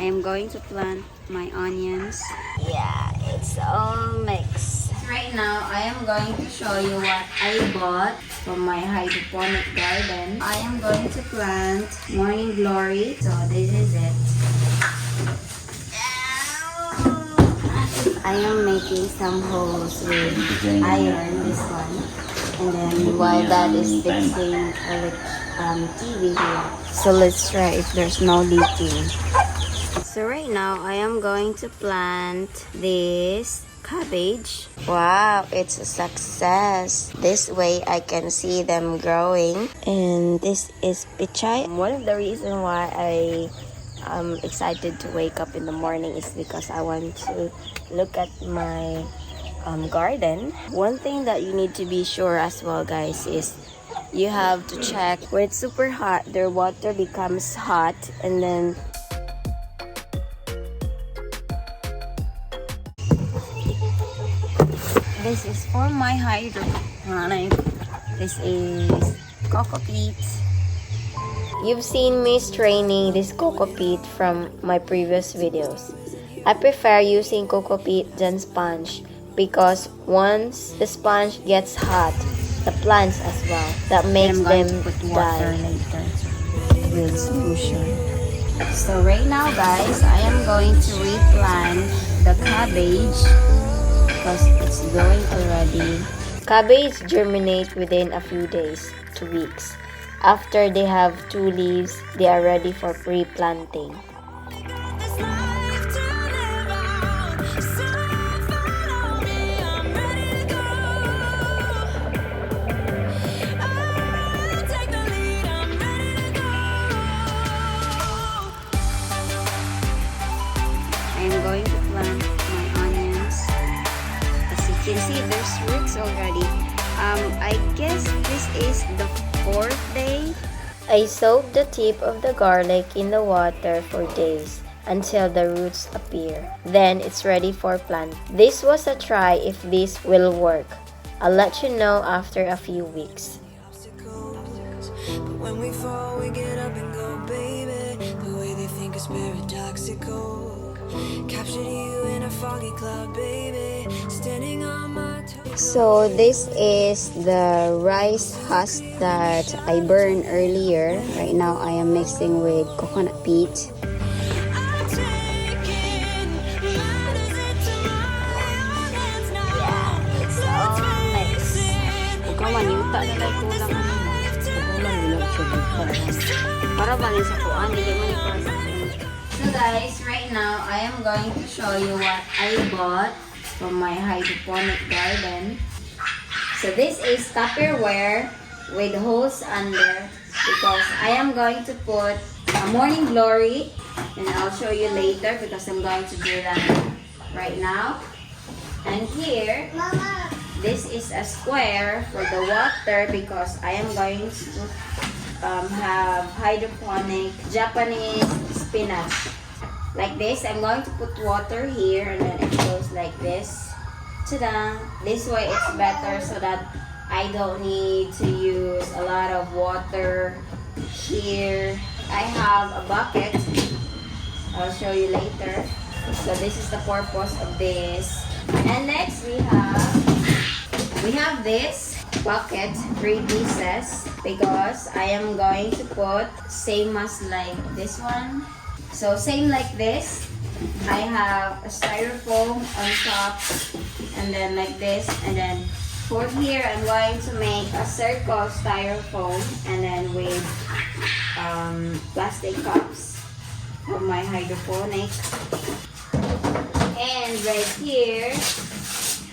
am going to plant my onions. Yeah, it's all mixed. Right now, I am going to show you what I bought from my hydroponic garden. I am going to plant Morning Glory. So this is it. I am making some holes with iron, this one. And then while that is fixing TV here. So let's try if there's no leaking. So right now, I am going to plant this cabbage. Wow, it's a success. This way I can see them growing. And this is pichay. One of the reasons why I'm excited to wake up in the morning is because I want to look at my garden. One thing that you need to be sure as well, guys, is you have to check when it's super hot, their water becomes hot, and then this is for my hydroponic. This is coco peat. You've seen me straining this coco peat from my previous videos. I prefer using coco peat than sponge because once the sponge gets hot, the plants as well, that makes them die. Later with solution. So right now, guys, I am going to replant the cabbage because it's growing already. Cabbage germinate within a few days to weeks. After they have 2 leaves, they are ready for pre-planting. I am going to plant my onions. As you can see, there's roots already. I guess this is the 4th day. I soak the tip of the garlic in the water for days until the roots appear. Then it's ready for plant. This was a try if this will work. I'll let you know after a few weeks. But when we fall, we get up and go, baby. The way they think is paradoxical. Captured you in a foggy cloud, baby. Standing on my toes. So this is the rice husk that I burned earlier. Right now I am mixing with coconut peat. So guys, right now I am going to show you what I bought from my hydroponic garden. So this is Tupperware with holes under because I am going to put a Morning Glory, and I'll show you later because I'm going to do that right now. And here, this is a square for the water because I am going to have hydroponic Japanese spinach. Like this, I'm going to put water here and then it goes like this. Ta-da! This way it's better so that I don't need to use a lot of water here. I have a bucket. I'll show you later. So this is the purpose of this. And next we have this bucket, 3 pieces, because I am going to put same as like this one. So same like this. I have a styrofoam on top and then like this, and then for here I'm going to make a circle styrofoam and then with plastic cups for my hydroponic. And right here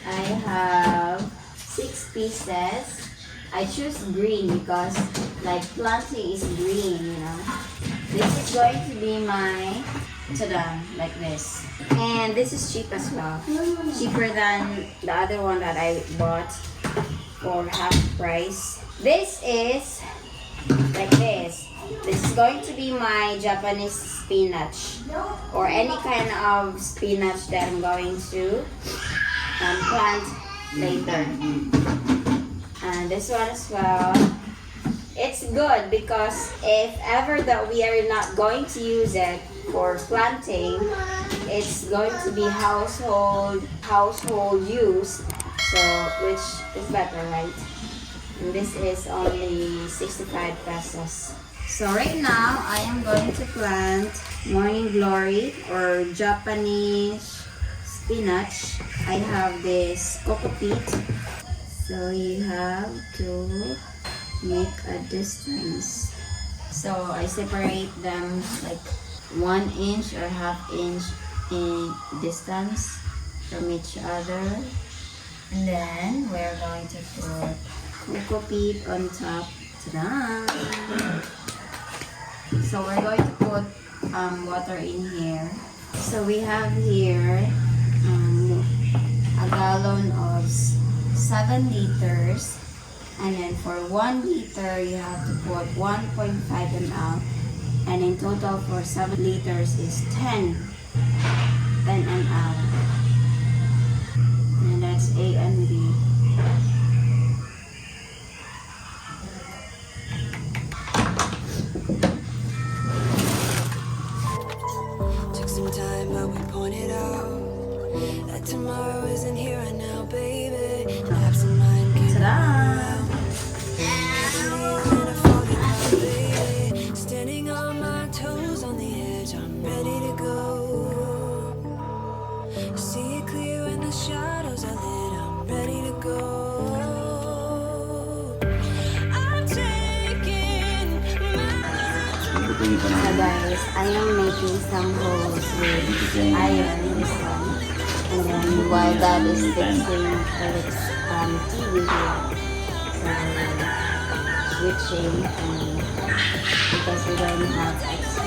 I have 6 pieces. I choose green because like planting is green, you know. This is going to be my tada, like this. And this is cheap as well. Cheaper than the other one that I bought for half price. This is like this. This is going to be my Japanese spinach or any kind of spinach that I'm going to plant later. And this one as well. It's good because if ever that we are not going to use it, for planting, it's going to be household use, so which is better, right? And this is only 65 pesos. So right now, I am going to plant Morning Glory or Japanese spinach. I have this coco peat. So you have to make a distance. So I separate them like 1 inch or ½ inch in distance from each other. And then we're going to put coco peat on top. Ta-da! So we're going to put water in here. So we have here a gallon of 7 liters. And then for 1 liter, you have to put 1.5 ml. And in total for 7 liters is 10 ml. And that's A and B. Took some time, but we pointed out that tomorrow isn't here right now, baby. Absent mind, Ta-da! standing on my toes on the edge, I'm ready to go. See it clear when the shadows are lit, I'm ready to go. I'm taking So guys, I am making some holes with iron this one. And then while that is fixing Eric's TV here, so switching because we don't have extra.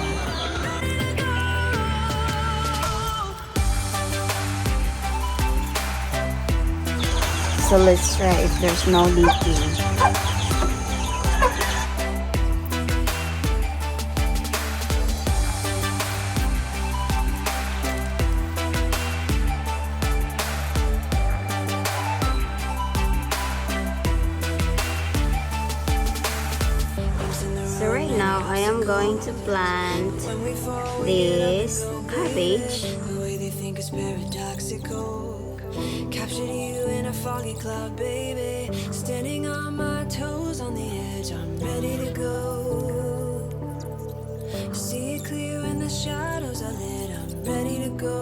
So let's try if there's no leaking. So right now I am going to plant this cabbage. the way they think is paradoxical. Captured you in a foggy cloud, baby. Standing on my toes on the edge, I'm ready to go. See it clear when the shadows are lit, I'm ready to go.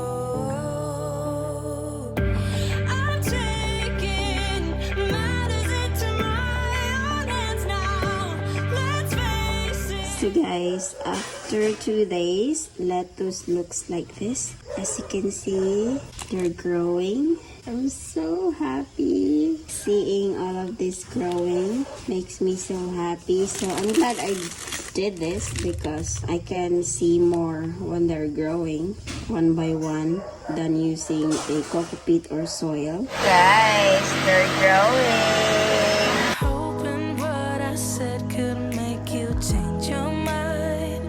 I'm taking matters into my own hands now. Let's face it. So guys, after 2 days, lettuce looks like this. As you can see, they're growing. I'm so happy seeing all of this growing. Makes me so happy. So I'm glad I did this because I can see more when they're growing one by one than using a coco peat or soil. Guys, they're growing. Hoping what I said could make you change your mind.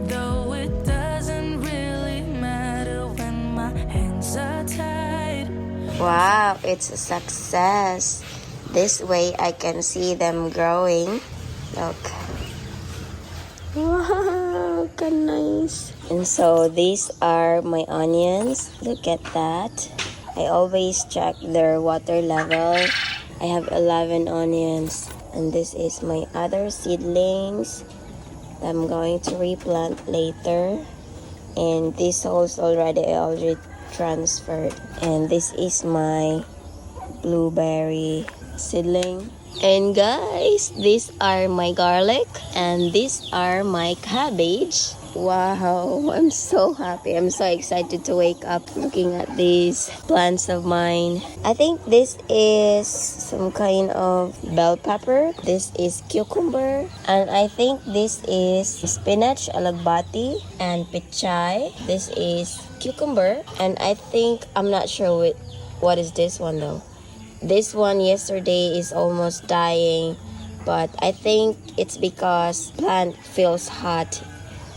Though it doesn't really matter when my hands are tied. Wow, it's a success. This way I can see them growing. Look. Wow, look how nice. And so these are my onions. Look at that. I always check their water level. I have 11 onions. And this is my other seedlings that I'm going to replant later. And these holes I already transferred. And this is my blueberry seedling. And guys, these are my garlic and these are my cabbage. Wow, I'm so happy. I'm so excited to wake up looking at these plants of mine. I think this is some kind of bell pepper. This is cucumber. And I think this is spinach, alagbati, and pichay. This is cucumber. And I think, I'm not sure what is this one though. This one yesterday is almost dying, but I think it's because plant feels hot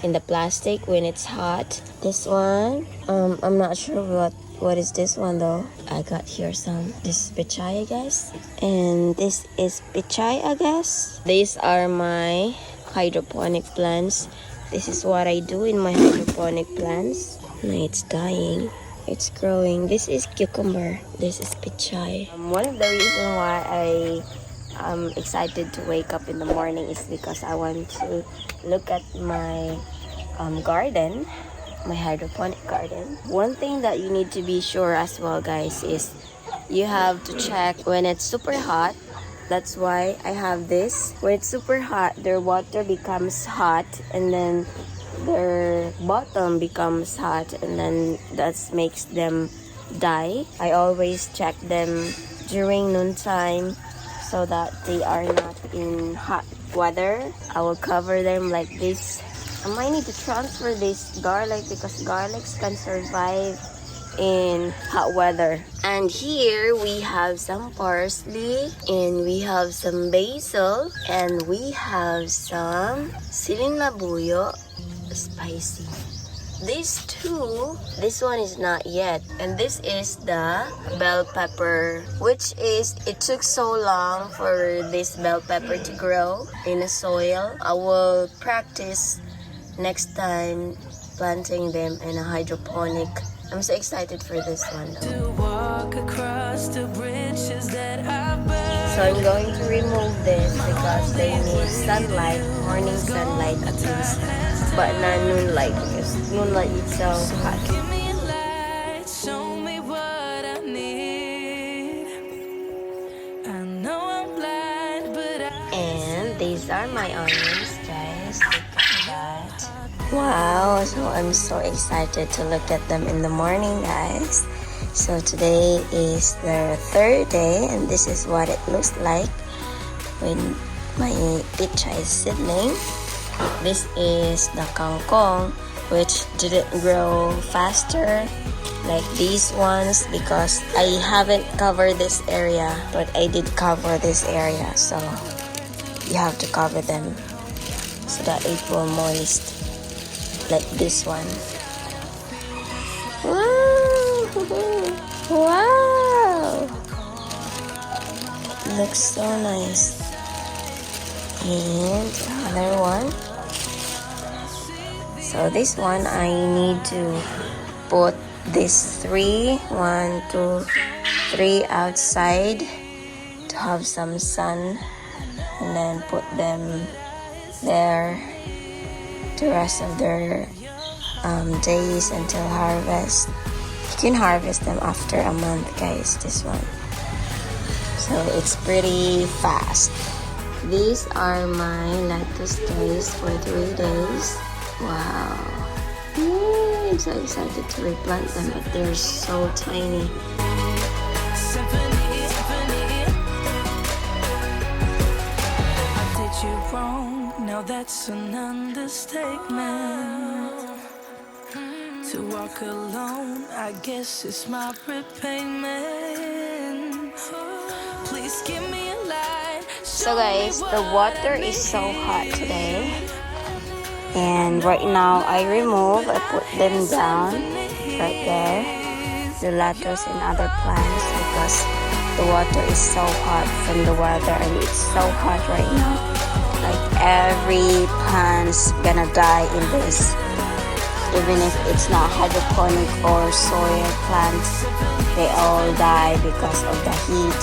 in the plastic when it's hot. This one, I'm not sure what is this one though. I got here some. This is pichay, I guess, and this is pichay, I guess. These are my hydroponic plants This is what I do in my hydroponic plants. No, it's dying. It's growing. This is cucumber. This is pichay. One of the reasons why I'm excited to wake up in the morning is because I want to look at my garden, my hydroponic garden. One thing that you need to be sure as well, guys, is you have to check when it's super hot. That's why I have this. When it's super hot, their water becomes hot, and then their bottom becomes hot, and then that makes them die. I always check them during noontime so that they are not in hot weather. I will cover them like this. I might need to transfer this garlic because garlics can survive in hot weather. And here we have some parsley, and we have some basil, and we have some siling labuyo, spicy. These two, this one is not yet, and this is the bell pepper, which is, it took so long for this bell pepper to grow in the soil. I will practice next time planting them in a hydroponic. I'm so excited for this one though. So I'm going to remove this because they need sunlight, morning sunlight at least, but not noonlight because moonlight is so hot. And these are my onions, guys. Look at that. Wow, so I'm so excited to look at them in the morning, guys. So today is the third day, and this is what it looks like with my pichay seedling. This is the kangkong, which didn't grow faster like these ones because I haven't covered this area, but I did cover this area, so you have to cover them so that it will moist like this one. Wow, looks so nice. And another one. So this one I need to put this 3, 1, 2, 3 outside to have some sun, and then put them there the rest of their days until harvest. You can harvest them after a month, guys, this one. So it's pretty fast. These are my lettuce, guys, for 3 days. Wow. I'm so excited to replant them, but they're so tiny. I did you wrong, now that's an understatement. To walk alone, I guess it's my repayment. Please give me a light. So guys, the water is so hot today, and right now I put them down right there, the lettuce and other plants, because the water is so hot from the weather, and it's so hot right now. Like every plant's gonna die in this. Even if it's not hydroponic or soil plants, they all die because of the heat.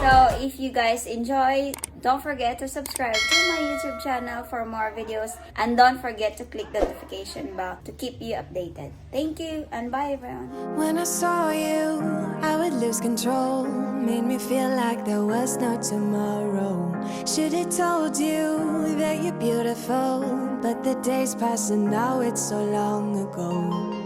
So if you guys enjoy, don't forget to subscribe to my YouTube channel for more videos, and don't forget to click the notification bell to keep you updated. Thank you, and bye everyone. When I saw you, I would lose control. Made me feel like there was no tomorrow. Should've told you that you're beautiful, but the days pass and now it's so long ago.